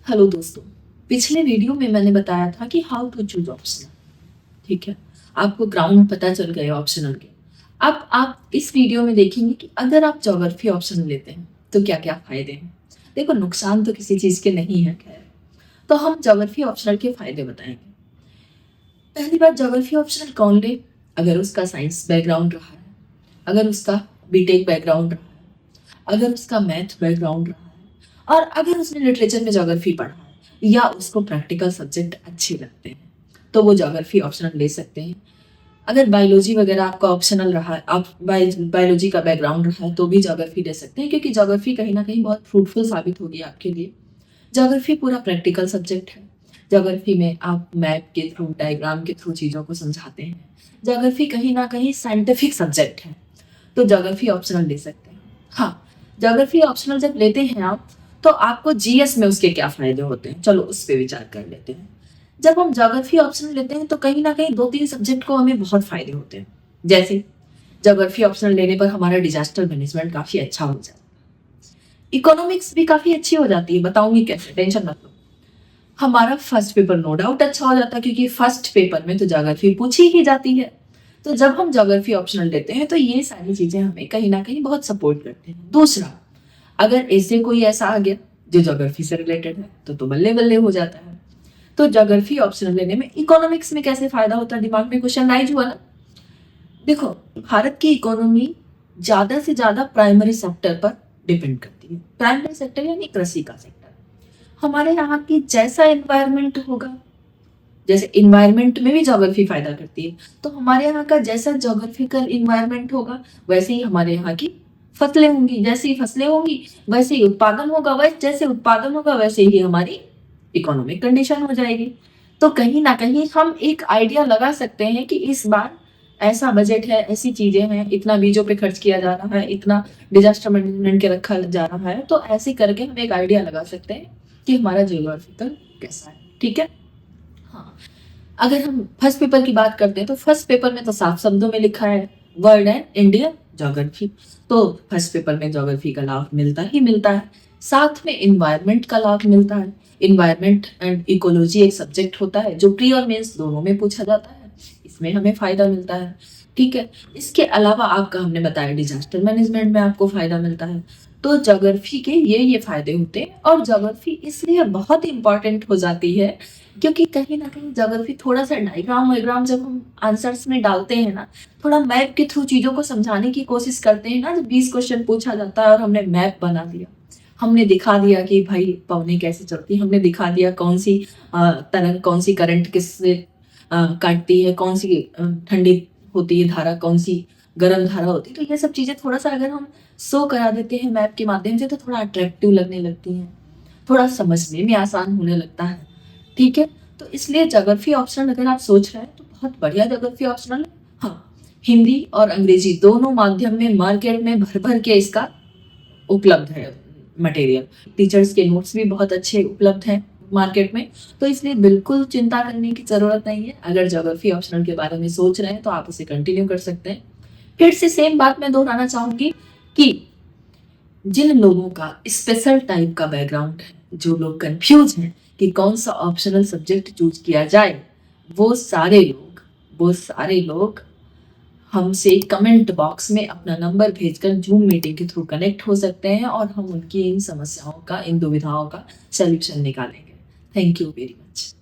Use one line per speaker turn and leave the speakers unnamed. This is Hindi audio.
हेलो दोस्तों। पिछले वीडियो में मैंने बताया था कि हाउ टू चूज ऑप्शनल। ठीक है, आपको ग्राउंड पता चल गए ऑप्शनल के। अब आप इस वीडियो में देखेंगे कि अगर आप ज्योग्राफी ऑप्शनल लेते हैं तो क्या क्या फायदे हैं। देखो, नुकसान तो किसी चीज के नहीं है, खैर। तो हम ज्योग्राफी ऑप्शनल के फायदे बताएंगे। पहली बात, ज्योग्राफी ऑप्शनल कौन ले? अगर उसका साइंस बैकग्राउंड रहा है, अगर उसका बीटेक बैकग्राउंड रहा है, अगर उसका मैथ बैकग्राउंड रहा है, और अगर उसने लिटरेचर में ज्योग्राफी पढ़ा है या उसको प्रैक्टिकल सब्जेक्ट अच्छे लगते हैं, तो वो ज्योग्राफी ऑप्शनल ले सकते हैं। अगर बायोलॉजी वगैरह आपका ऑप्शनल रहा है, आप बायोलॉजी का बैकग्राउंड रहा है, तो भी ज्योग्राफी ले सकते हैं, क्योंकि ज्योग्राफी कहीं ना कहीं बहुत फ्रूटफुल साबित होगी आपके लिए। ज्योग्राफी पूरा प्रैक्टिकल सब्जेक्ट है। ज्योग्राफी में आप मैप के थ्रू, डायग्राम के थ्रू चीज़ों को समझाते हैं। ज्योग्राफी कहीं ना कहीं साइंटिफिक सब्जेक्ट है, तो ज्योग्राफी ऑप्शनल ले सकते हैं। हाँ, ज्योग्राफी ऑप्शनल जब लेते हैं आप, तो आपको जीएस में उसके क्या फायदे होते हैं, चलो उस पर विचार कर लेते हैं। जब हम ज्योग्राफी ऑप्शनल लेते हैं तो कहीं ना कहीं 2-3 सब्जेक्ट को हमें बहुत फायदे होते हैं। जैसे ज्योग्राफी ऑप्शनल लेने पर हमारा डिजास्टर मैनेजमेंट काफी अच्छा हो जाता है। इकोनॉमिक्स भी काफी अच्छी हो जाती है, बताऊंगी कैसे, टेंशन मत लो। हमारा फर्स्ट पेपर नो डाउट अच्छा हो जाता है, क्योंकि फर्स्ट पेपर में तो ज्योग्राफी पूछी ही जाती है। तो जब हम ज्योग्राफी ऑप्शनल लेते हैं तो ये सारी चीजें हमें कहीं ना कहीं बहुत सपोर्ट करते हैं। दूसरा, अगर ऐसे कोई ऐसा आ गया जो ज्योग्राफी से रिलेटेड है तो बल्ले बल्ले हो जाता है। तो ज्योग्राफी ऑप्शनल लेने में इकोनॉमिक्स में कैसे फायदा होता है, दिमाग में क्वेश्चन राइज हुआ ना। देखो, भारत की इकोनॉमी ज्यादा से ज्यादा प्राइमरी सेक्टर पर डिपेंड करती है। प्राइमरी सेक्टर यानी कृषि का सेक्टर। हमारे यहाँ की जैसा एनवायरनमेंट होगा, जैसे इन्वायरमेंट में भी ज्योग्राफी फायदा करती है, तो हमारे यहाँ का जैसा ज्योग्राफिकल इन्वायरमेंट होगा वैसे ही हमारे यहाँ की फसलें होंगी। जैसे ही फसलें होंगी वैसे ही उत्पादन होगा, वैसे जैसे उत्पादन होगा वैसे ही हमारी इकोनॉमिक कंडीशन हो जाएगी। तो कहीं ना कहीं हम एक आइडिया लगा सकते हैं कि इस बार ऐसा बजट है, ऐसी चीजें हैं, इतना बीजों पे खर्च किया जा रहा है, इतना डिजास्टर मैनेजमेंट के रखा जा रहा है। तो ऐसे करके हम एक आइडिया लगा सकते हैं कि हमारा जियोग्राफिकल कैसा है। ठीक है। हाँ, अगर हम फर्स्ट पेपर की बात करते हैं तो फर्स्ट पेपर में तो साफ शब्दों में लिखा है वर्ल्ड एंड इंडियन ज्योग्राफी। तो फर्स्ट पेपर में ज्योग्राफी का लाभ मिलता ही मिलता है, साथ में इन्वायरमेंट का लाभ मिलता है। इन्वायरमेंट एंड इकोलॉजी एक सब्जेक्ट होता है जो प्री और मेंस दोनों में पूछा जाता है, इसमें हमें फायदा मिलता है। ठीक है। इसके अलावा आपका हमने बताया डिजास्टर मैनेजमेंट में आपको फायदा मिलता है। तो ज्योग्राफी के ये फायदे होते हैं, और ज्योग्राफी इसलिए बहुत इंपॉर्टेंट हो जाती है क्योंकि कहीं ना कहीं ज्योग्राफी थोड़ा सा डायग्राम वायग्राम जब हम आंसर्स में डालते हैं ना, थोड़ा मैप के थ्रू चीजों को समझाने की कोशिश करते हैं ना। जब 20 क्वेश्चन पूछा जाता है और हमने मैप बना दिया, हमने दिखा दिया कि भाई पवनें कैसे चलती, हमने दिखा दिया कौन सी तरंग, कौन सी करंट किससे काटती है, कौन सी ठंडी होती है धारा, कौन सी गर्म धारा होती है। तो ये सब चीजें थोड़ा सा अगर हम शो करा देते हैं मैप के माध्यम से तो थोड़ा अट्रैक्टिव लगने लगती हैं, थोड़ा समझने में आसान होने लगता है। ठीक है। तो इसलिए ज्योग्राफी ऑप्शनल अगर आप सोच रहे हैं तो बहुत बढ़िया ज्योग्राफी ऑप्शनल है। हाँ, हिंदी और अंग्रेजी दोनों माध्यम में मार्केट में भर भर के इसका उपलब्ध है मटेरियल। टीचर्स के नोट्स भी बहुत अच्छे उपलब्ध हैं मार्केट में। तो इसलिए बिल्कुल चिंता करने की जरूरत नहीं है। अगर ज्योग्राफी ऑप्शनल के बारे में सोच रहे हैं तो आप उसे कंटिन्यू कर सकते हैं। फिर से सेम बात मैं दोहराना चाहूंगी कि जिन लोगों का स्पेशल टाइप का बैकग्राउंड है, जो लोग कंफ्यूज हैं कि कौन सा ऑप्शनल सब्जेक्ट चूज किया जाए, वो सारे लोग हमसे कमेंट बॉक्स में अपना नंबर भेजकर जूम मीटिंग के थ्रू कनेक्ट हो सकते हैं, और हम उनकी इन समस्याओं का, इन दुविधाओं का सलूशन निकालेंगे। Thank you very much.